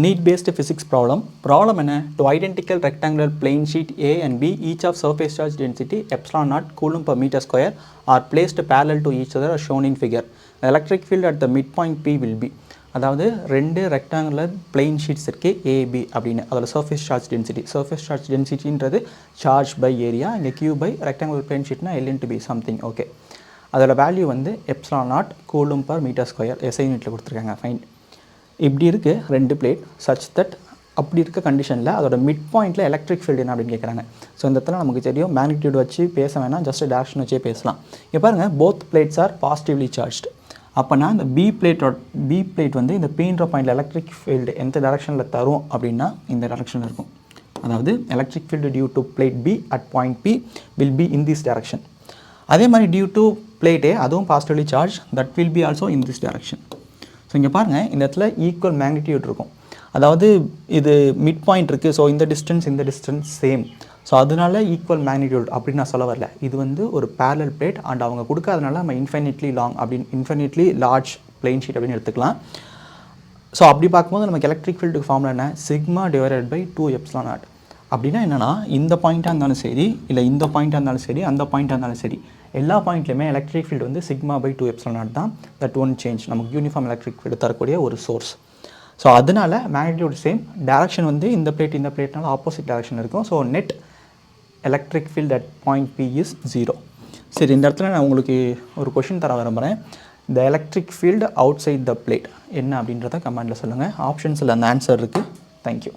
Need-based physics problem. Problem என்ன? To identical rectangular plane sheet A and B, each of surface charge density epsilon naught coulomb per meter square are placed parallel to each other as shown in figure. The electric field at the midpoint P will be. அதாவது ரெண்டு rectangular plane sheets இருக்குது A B அப்படின்னு. அதில் surface charge டென்சிட்டின்றது charge by area, இங்கே Q by rectangular plane ஷீட்னா L into B something. Okay, அதோட value வந்து epsilon naught coulomb per metre square SI யூனிட்டில் கொடுத்துருக்காங்க. ஃபைன். இப்படி இருக்குது ரெண்டு பிளேட் சச் தட் அப்படி இருக்க கண்டிஷனில் அதோட மிட் பாயிண்ட்டில் எலக்ட்ரிக் ஃபீல்டு என்ன அப்படின்னு கேட்குறாங்க. ஸோ இந்த இடத்துல நமக்கு தெரியும் மேக்னிடியூட் வச்சு பேச வேணாம், ஜஸ்ட் டேரக்ஷன் வச்சே பேசலாம். இப்போ பாருங்கள், both plates are positively charged. அப்போனா இந்த பி பிளேட் வந்து இந்த பீன்ற பாயிண்டில் எலக்ட்ரிக் ஃபீல்டு எந்த டேரக்ஷனில் தரும் அப்படின்னா இந்த டேரக்ஷனில் இருக்கும். அதாவது electric field due to plate B at point P will be in this direction. அதே மாதிரி டியூ டு பிளேட் ஏ, அதுவும் positively charge, that will be also in this direction. So இங்கே பாருங்கள், இந்த இடத்துல ஈக்குவல் மேக்னிடியூட் இருக்கும். அதாவது இது மிட் பாயிண்ட் இருக்குது, ஸோ இந்த டிஸ்டன்ஸ் சேம். ஸோ அதனால ஈக்குவல் மேக்னிடியூட் அப்படின்னு நான் சொல்ல வரல. இது வந்து ஒரு பேரலல் பிளேட் அண்ட் அவங்க கொடுக்காதனால நம்ம இன்ஃபினிட்லி லார்ஜ் பிளெயின் ஷீட் அப்படின்னு எடுத்துக்கலாம். ஸோ அப்படி பார்க்கும்போது நமக்கு எலக்ட்ரிக் ஃபீல்டுக்கு ஃபார்முலா என்ன? Sigma divided by 2 epsilon naught. அப்படின்னா என்னென்னா, இந்த பாயிண்ட்டாக இருந்தாலும் சரி, இல்லை இந்த பாயிண்ட்டாக இருந்தாலும் சரி, அந்த பாயிண்ட்டாக இருந்தாலும் சரி, எல்லா பாயிண்ட்லையுமே எலக்ட்ரிக் ஃபீல்டு வந்து சிக்மா பை 2 எப்சிலான் நாட் தான். தட் ஒன் சேஞ்ச், நமக்கு யூனிஃபார்ம் எலக்ட்ரிக் ஃபீல்டு தரக்கூடிய ஒரு சோர்ஸ். ஸோ அதனால மேக்னிடியூட் சேம், டேரக்ஷன் வந்து இந்த பிளேட்னால ஆப்போசிட் டேரக்ஷன் இருக்கும். So net electric field at point P is 0. சரி, இந்த இடத்துல நான் உங்களுக்கு ஒரு கொஷின் தர விரும்புகிறேன். இந்த electric field outside the plate என்ன அப்படின்றத கமெண்டில் சொல்லுங்கள். ஆப்ஷன்ஸில் அந்த ஆன்சர் இருக்குது. தேங்க்யூ.